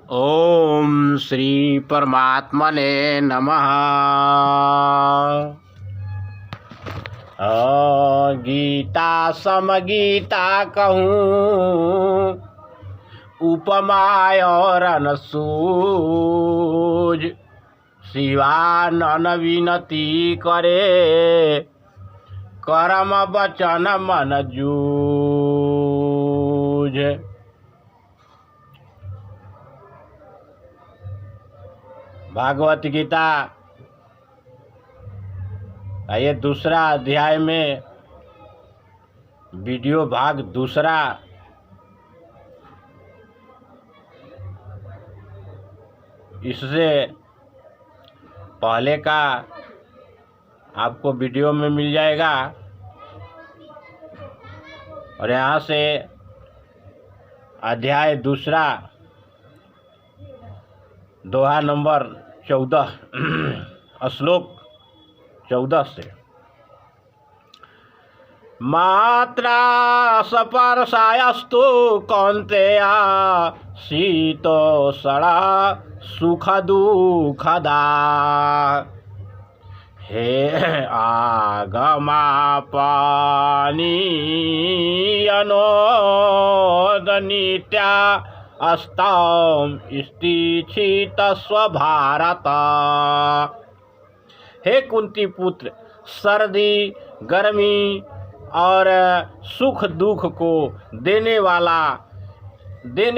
ओम श्री परमात्मने नमः। गीता समगीता कहूँ, उपमाय और अनसूज। शिवानन विनती करे, कर्म वचन मन जूझ। भागवत गीता ये दूसरा अध्याय में वीडियो भाग दूसरा। इससे पहले का आपको वीडियो में मिल जाएगा और यहाँ से अध्याय दूसरा दोहा नंबर 14 श्लोक 14 से। मात्रा स्पर्शायस्तु कौन्तेय शीतोष्णा सुख दुःखदा। हे आगमापानीयनोदनित्या अस्ताम स्थित स्वभारत। हे कुंती पुत्र, सर्दी गर्मी और सुख दुख को देने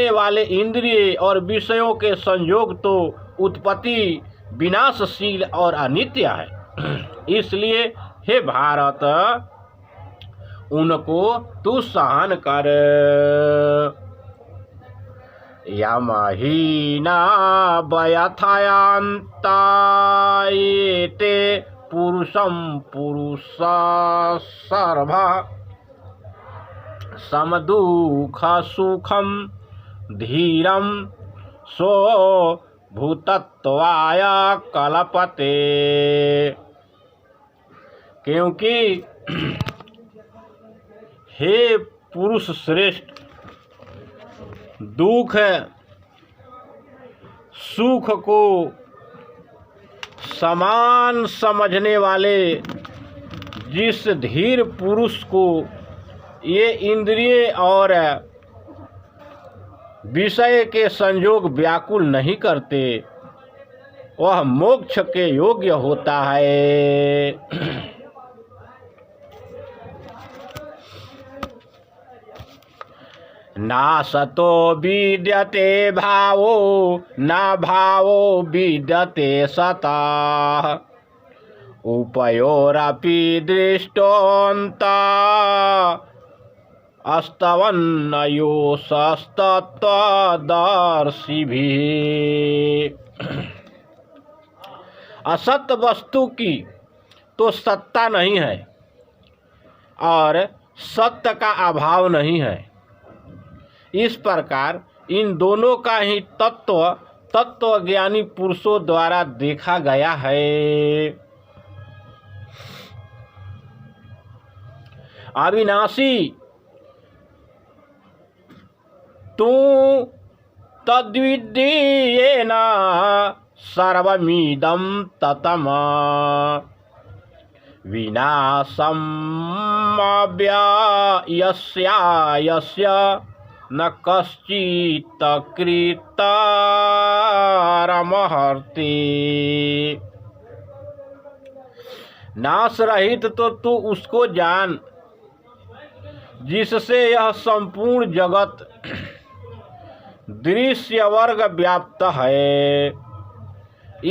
वाले इंद्रिय और विषयों के संयोग तो उत्पत्ति विनाशशील और अनित्य है। इसलिए हे भारत, उनको तू सहन कर। यमहीना व्यथायन्तायेते पुरुषं पुरुष सर्व समदुःख सुखम धीरम सो भूतत्वाय कल्पते। क्योंकि हे पुरुष श्रेष्ठ, दुख सुख को समान समझने वाले जिस धीर पुरुष को ये इंद्रिय और विषय के संयोग व्याकुल नहीं करते, वह मोक्ष के योग्य होता है। ना सतो विद्यते भावो ना भावो विद्यते सतः। उभयोरपि दृष्टोऽन्ता अस्तवन्नयोस्तत्त्वदर्शिभिः। असत वस्तु की तो सत्ता नहीं है और सत्य का अभाव नहीं है। इस प्रकार इन दोनों का ही तत्वज्ञानी पुरुषों द्वारा देखा गया है। अविनाशी तू तद्विद्धि येन सर्वमिदं ततम्। विनाशं अव्ययस्य न कश्चित् कृतारमहर्ति। नाश रहित तो तू उसको जान जिससे यह संपूर्ण जगत दृश्य वर्ग व्याप्त है।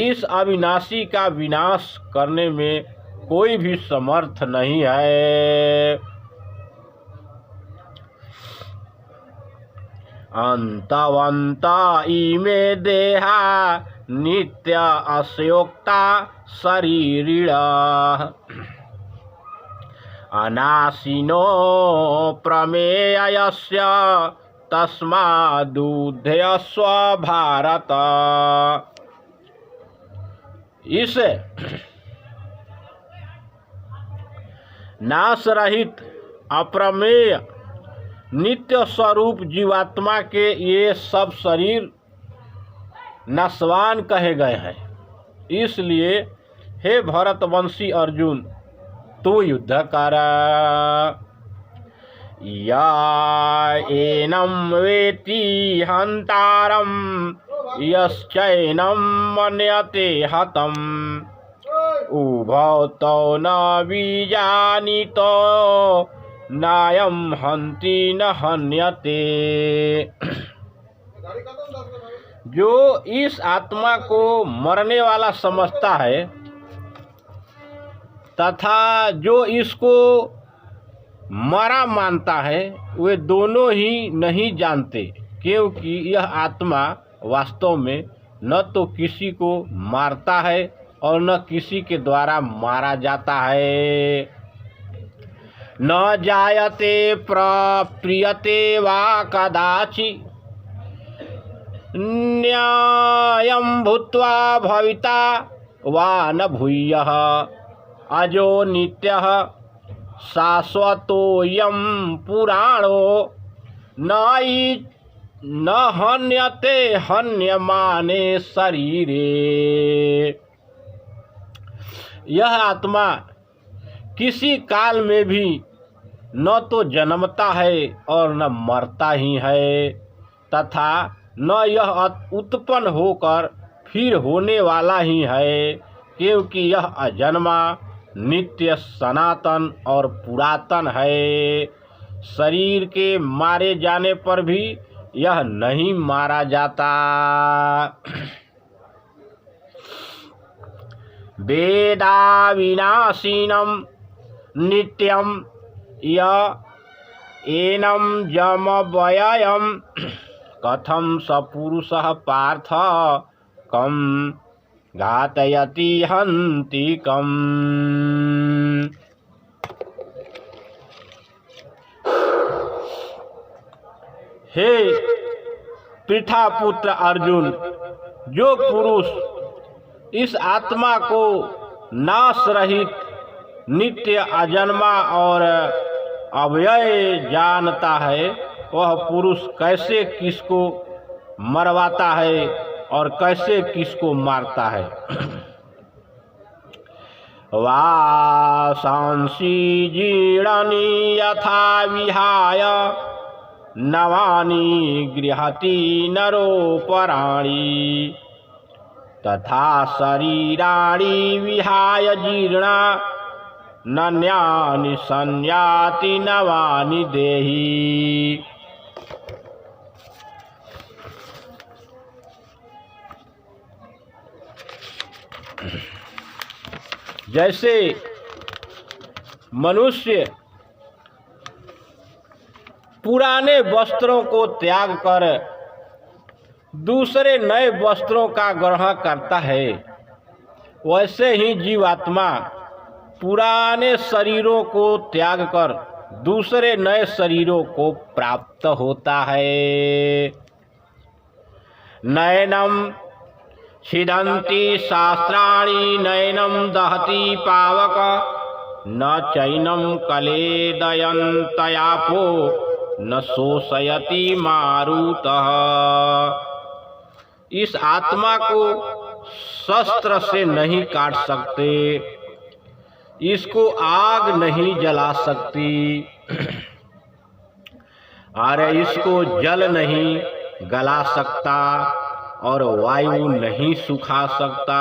इस अविनाशी का विनाश करने में कोई भी समर्थ नहीं है। अंतवंता इमे देहा नित्य अस्योक्ता शरीरिणा। अनाशिनो प्रमेयस्य तस्मादुद्धयस्व भारत। इस नाश रहित अप्रमेय नित्य स्वरूप जीवात्मा के ये सब शरीर नस्वान कहे गए हैं। इसलिए हे भरतवंशी अर्जुन, तू युद्ध कर। या एनं वेत्ति हन्तारं यश्चैनं मन्यते हतम् उभौ तौ न विजानीतो नायं हन्ति न हन्यते। जो इस आत्मा को मरने वाला समझता है तथा जो इसको मरा मानता है, वे दोनों ही नहीं जानते, क्योंकि यह आत्मा वास्तव में न तो किसी को मारता है और न किसी के द्वारा मारा जाता है। न जायते प्रप्रियते वा कदाचि न्यायं भूत्वा भविता वा न भूयः अजो नित्यः शाश्वतोऽयं पुराणो न हन्यते हन्यमाने शरीरे। यह आत्मा किसी काल में भी न तो जन्मता है और न मरता ही है, तथा न यह उत्पन्न होकर फिर होने वाला ही है, क्योंकि यह अजन्मा, नित्य, सनातन और पुरातन है। शरीर के मारे जाने पर भी यह नहीं मारा जाता। वेदा विनाशिनं नित्यं य एनं जमव्ययं कथं स पुरुषः पार्थ कं घातयति हन्तिकम्। हे पृथापुत्र अर्जुन, जो पुरुष इस आत्मा को नाश रहित, नित्य, अजन्मा और अव्यय जानता है, वह पुरुष कैसे किसको मरवाता है और कैसे किसको मारता है। वासांसि जीर्णानि यथा विहाय नवानि गृहति नरोपराणि तथा शरीराणि विहाय जीर्णा नन्यानि संयाति नवानि देहि। जैसे मनुष्य पुराने वस्त्रों को त्याग कर दूसरे नए वस्त्रों का ग्रहण करता है, वैसे ही जीवात्मा पुराने शरीरों को त्याग कर दूसरे नए शरीरों को प्राप्त होता है। नयनम छिदन्ति शास्त्राणि नयनं दहति पावक न चैनं कलेदयन्तयापो न शोषयति मारुतः। इस आत्मा को शस्त्र से नहीं काट सकते, इसको आग नहीं जला सकती, अरे इसको जल नहीं गला सकता और वायु नहीं सुखा सकता।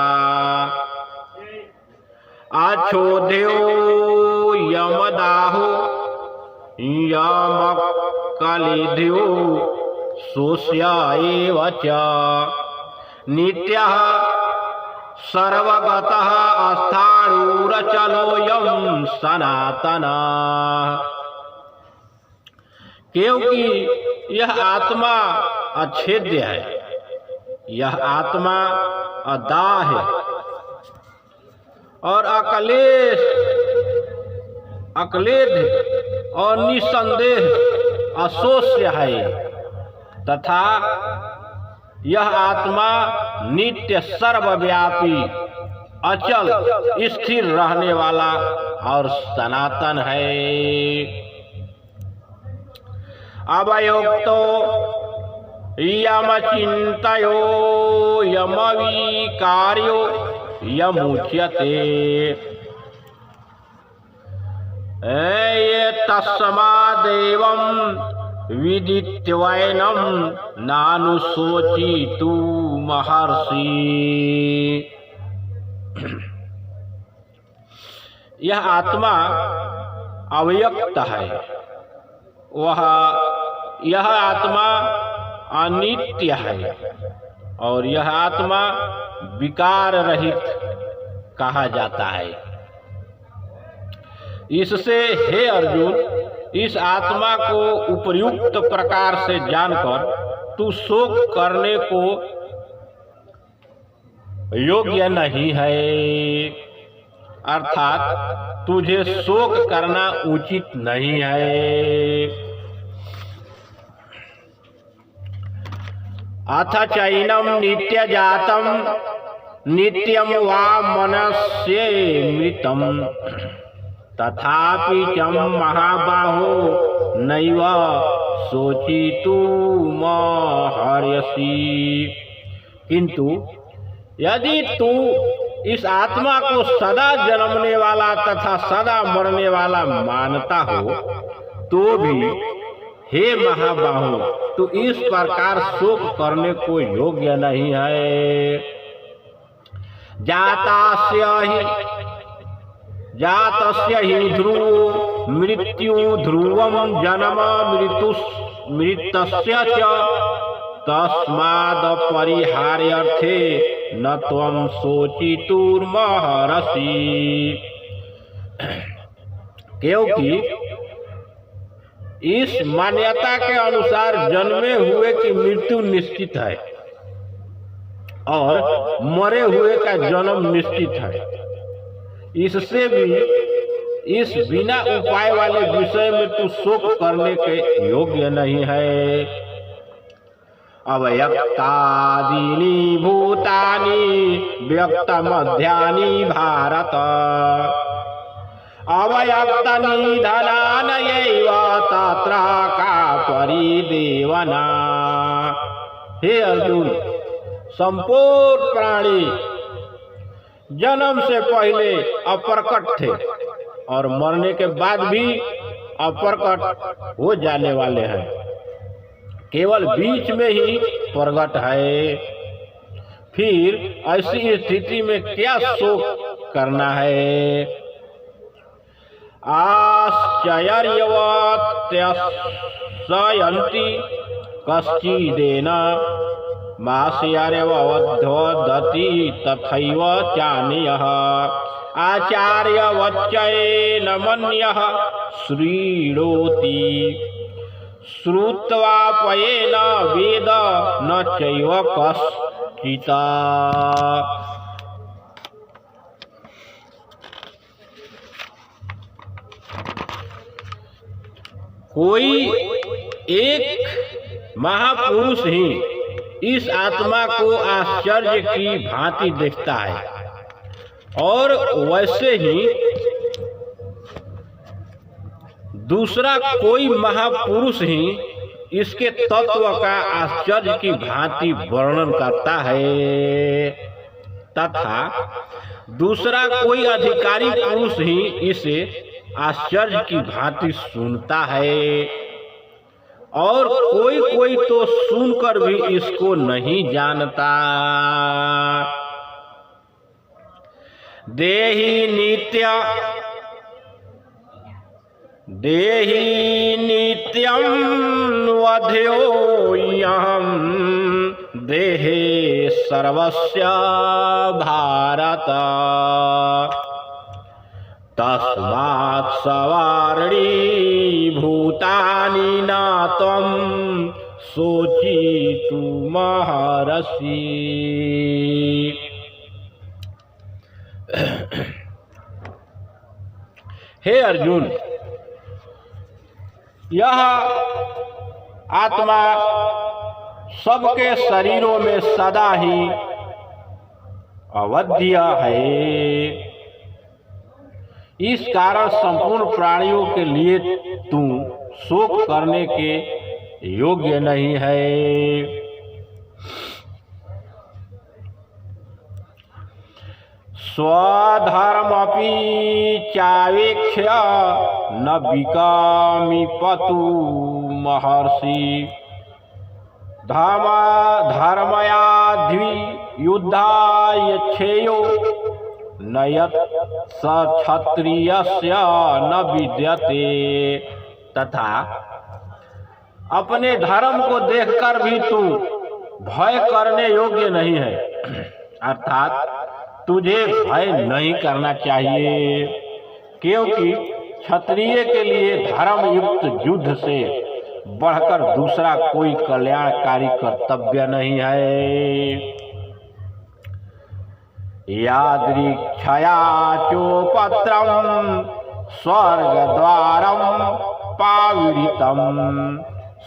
आच्छोद्यो यमदाहो यमकलिध्यो शोष्य एव च नित्यः सर्वगतः अस्थाणुरचलोऽयं सनातनः। क्योंकि यह आत्मा अछेद्य है, यह आत्मा अदाह है और अक्लेद और निसंदेह अशोष्य है, तथा यह आत्मा नित्य, सर्वव्यापी, अचल, स्थिर रहने वाला और सनातन है। अवयोक्तो यमचिन्तयो यमविकार्यो यमुच्यते। ये तस्मादेवं विदित्वैनं नानुशोचितु महर्षि। यह आत्मा अव्यक्त है, यह आत्मा अनित्य है और यह आत्मा विकार रहित कहा जाता है। इससे हे अर्जुन, इस आत्मा को उपयुक्त प्रकार से जानकर तू शोक करने को योग्य नहीं है, अर्थात तुझे शोक करना उचित नहीं है। अथ चैनम नित्य जातम नित्यम वा मनस्येमृतम तथापि च महाबाहो नैव शोचितुमर्हसि। किंतु यदि तू इस आत्मा को सदा जन्मने वाला तथा सदा मरने वाला मानता हो तो भी हे महाबाहो, तू इस प्रकार शोक करने को योग्य नहीं है। जातस्य हि ध्रुवो मृत्यु ध्रुवं जन्म मृतस्य च तस्माद् परिहार्यर्थे न त्वं शोचितुर्मर्हसि। क्योंकि इस मान्यता के अनुसार जन्मे हुए की मृत्यु निश्चित है और मरे हुए का जन्म निश्चित है। इससे भी इस बिना उपाय वाले विषय में तू शोक करने के योग्य नहीं है। अव्यक्तादीनि भूतानि व्यक्तमध्यानि भारत अव्यक्त निधनानयैव तत्र का परिदेवना। हे अर्जुन, संपूर्ण प्राणी जन्म से पहले अप्रकट थे और मरने के बाद भी अप्रकट हो जाने वाले हैं, केवल बीच में ही प्रकट है। फिर ऐसी स्थिति में क्या शोक करना है। आश्चर्यवत्यसयन्ति कश्चिदेन मास्यार्यवद्धति तथैव चान्यः आचार्यवच्चैन मन्यः श्रीणोति श्रुत्वा पयेन वेद न चैव कश्चित्। कोई एक महापुरुष ही इस आत्मा को आश्चर्य की भांति देखता है और वैसे ही दूसरा कोई महापुरुष ही इसके तत्व का आश्चर्य की भांति वर्णन करता है तथा दूसरा कोई अधिकारी पुरुष ही इसे आश्चर्य की भांति सुनता है और कोई कोई तो सुनकर भी इसको नहीं जानता। देहि नित्यं वध्योऽयं देहे सर्वस्य भारत तस्मात् सवार्णी भूतानि न त्वं शोचितुमर्हसि। हे अर्जुन, यह आत्मा सबके शरीरों में सदा ही अवध्य है। इस कारण संपूर्ण प्राणियों के लिए तू शोक करने के योग्य नहीं है। स्वधर्मपि चावेक्ष्य न विकामि पतु महर्षि धर्मयाध्वी युद्धाय छेयो न यत् स क्षत्रियस्य न विद्यते। तथा अपने धर्म को देखकर भी तू भय करने योग्य नहीं है, अर्थात तुझे भय नहीं करना चाहिए, क्योंकि क्षत्रिय के लिए धर्म युक्त युद्ध से बढ़कर दूसरा कोई कल्याणकारी कर्तव्य नहीं है। यादृच्छया चोपत्रम स्वर्गद्वारम पाविरितम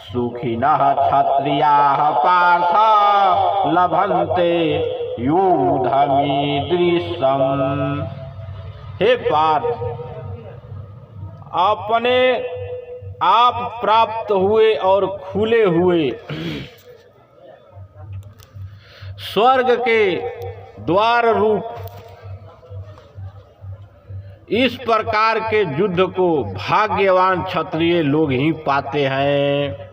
सुखिनः क्षत्रियाः पार्थ लभन्ते यूधमीदृशम्। हे पार्थ, अपने आप प्राप्त हुए और खुले हुए स्वर्ग के द्वार रूप इस प्रकार के युद्ध को भाग्यवान क्षत्रिय लोग ही पाते हैं।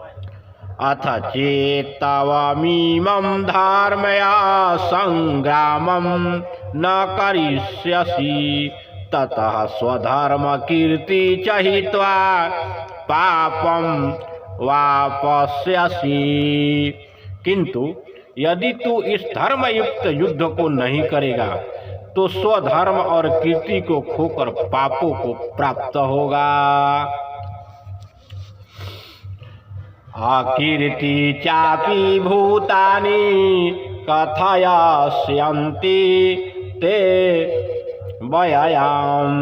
अथ चेत्तवामीमं धर्मया संग्रामं न करिष्यसि ततः स्वधर्म कीर्ति च हित्वा पापम वापस्यसि। किंतु यदि तू इस धर्मयुक्त युद्ध को नहीं करेगा तो स्वधर्म और कीर्ति को खोकर पापों को प्राप्त होगा। अकीर्ति चापि भूतानि कथयस्यन्ति ते वयम्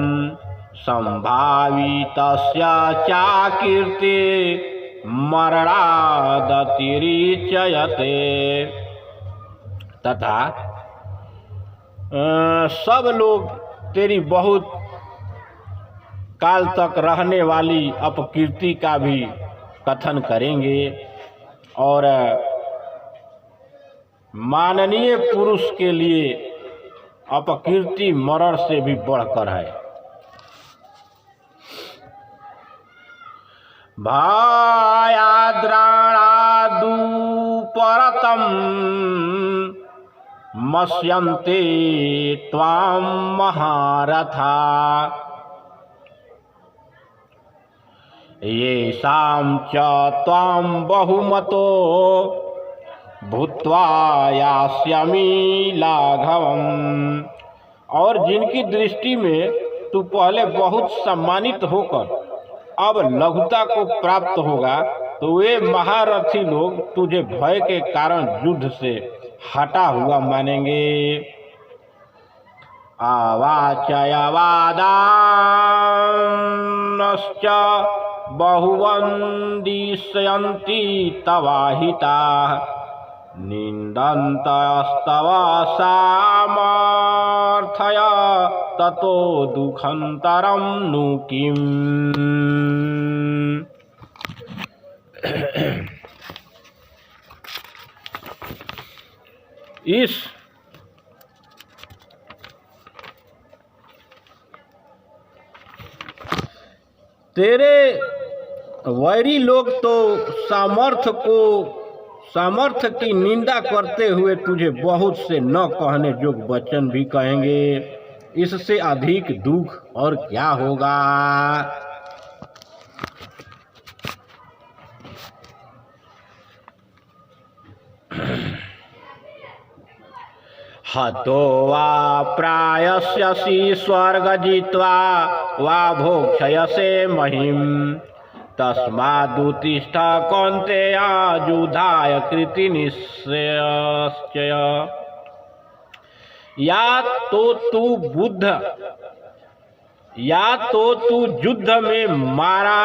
संभावितस्य चाकीर्ति मरणादतिरिच्यते। तथा सब लोग तेरी बहुत काल तक रहने वाली अपकीर्ति का भी कथन करेंगे और माननीय पुरुष के लिए अपकीर्ति मरण से भी बढ़कर है। भायाद्राणादुपरतम मस्यन्ते त्वां महारथा येषां च त्वां बहुमतो भूत्वा यास्यामि लाघवम्। और जिनकी दृष्टि में तू पहले बहुत सम्मानित होकर अब लघुता को प्राप्त होगा, तो वे महारथी लोग तुझे भय के कारण युद्ध से हटा हुआ मानेंगे। आवाचयवादांश्च बहुवन्दिष्यन्ति तवाहिताः निन्दन्तस्तव सामर्थ्य ततो दुःखन्तरं नु किम्। इस तेरे वैरी लोग तो सामर्थ्य की निंदा करते हुए तुझे बहुत से न कहने योग्य वचन भी कहेंगे। इससे अधिक दुख और क्या होगा। हतो वा प्रायस्यसि स्वर्ग जित्वा वा भोक्षयसे महिम् तस्मादुत्तिष्ठ कौन्तेय युद्धाय कृति निश्चय। या तो तू युद्ध में मारा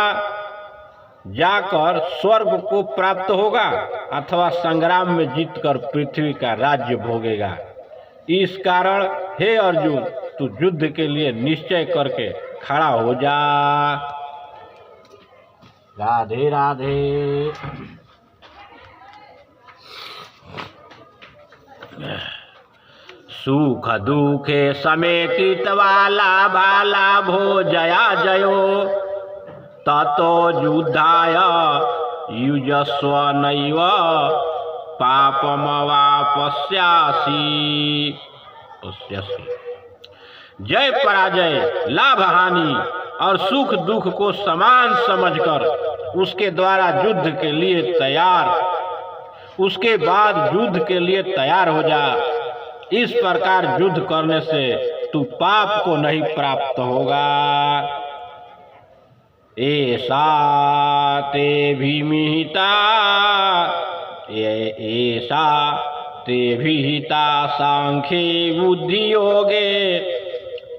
जाकर स्वर्ग को प्राप्त होगा अथवा संग्राम में जीतकर पृथ्वी का राज्य भोगेगा। इस कारण हे अर्जुन, तू युद्ध के लिए निश्चय करके खड़ा हो जा। राधे राधे। सुख दुखे समेकित वाला भाला भोजया जयो ततो युद्धाय युजस्व नैव पापमवापस्यासि। जय पराजय, लाभ हानि और सुख दुख को समान समझकर उसके द्वारा युद्ध के लिए तैयार, उसके बाद युद्ध के लिए तैयार हो जा। इस प्रकार युद्ध करने से तू पाप को नहीं प्राप्त होगा। ऐसा ते भीमिहिता ऐसा ते विहिता सांख्ये बुद्धि योगे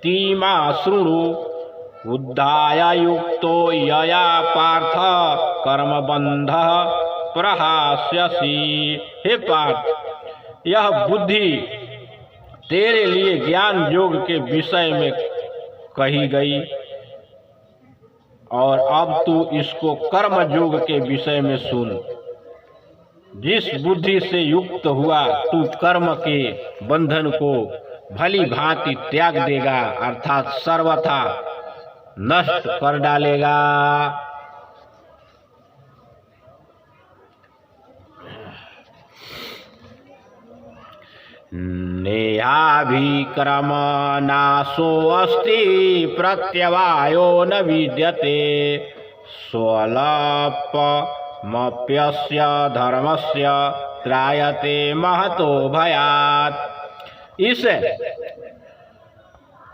तीमा शृणु उद्धाय युक्तो यया पार्थ कर्मबंध प्रहास्यसि। हे पार्थ, यह बुद्धि तेरे लिए ज्ञान योग के विषय में कही गई और अब तू इसको कर्म योग के विषय में सुन। जिस बुद्धि से युक्त हुआ तू कर्म के बंधन को भली भांति त्याग देगा, अर्थात सर्वथा नष्ट कर डालेगा। नेहाभिक्रम नाशो अस्ति प्रत्यवायो न विद्यते स्वल्पमप्यस्य धर्मस्य त्रायते महतो भयात्। इस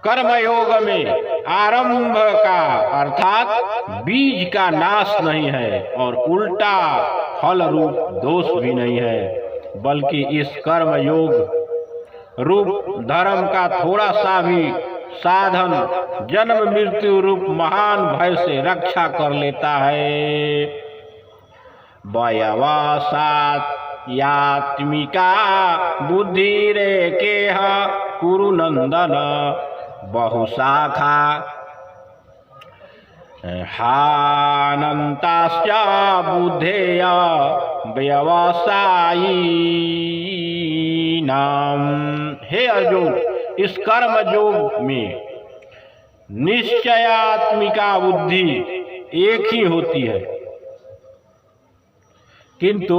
कर्मयोग में आरंभ का अर्थात बीज का नाश नहीं है और उल्टा फल रूप दोष भी नहीं है, बल्कि इस कर्म योग रूप धर्म का थोड़ा सा भी साधन जन्म मृत्यु रूप महान भय से रक्षा कर लेता है। वयवसात यात्मिका बुद्धि रेकेह कुरु नंदन बहुशाखा हानन्ताश्च बुद्धेय व्यवसायिनाम। हे अर्जुन, इस कर्म योग में निश्चयात्मिका बुद्धि एक ही होती है, किंतु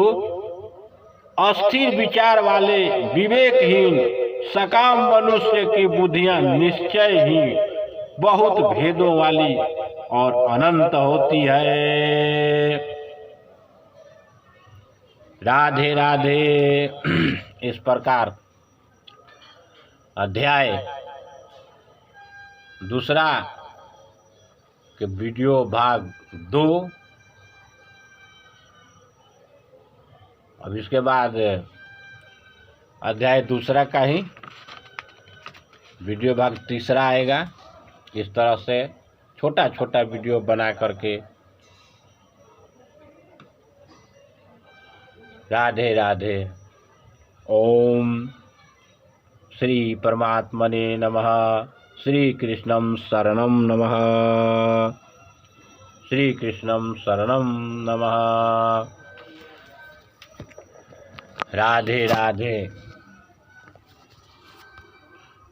अस्थिर विचार वाले विवेकहीन सकाम मनुष्य की बुद्धियां निश्चय ही बहुत भेदों वाली और अनंत होती है। राधे राधे। इस प्रकार अध्याय दूसरा के वीडियो भाग 2, अब इसके बाद अध्याय दूसरा का ही वीडियो भाग तीसरा आएगा। इस तरह से छोटा छोटा वीडियो बना करके। राधे राधे। ओम श्री परमात्मने नमः। श्री कृष्णं शरणं नमः। श्री कृष्णं शरणं नमः। राधे राधे।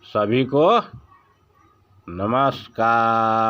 सभी को नमस्कार।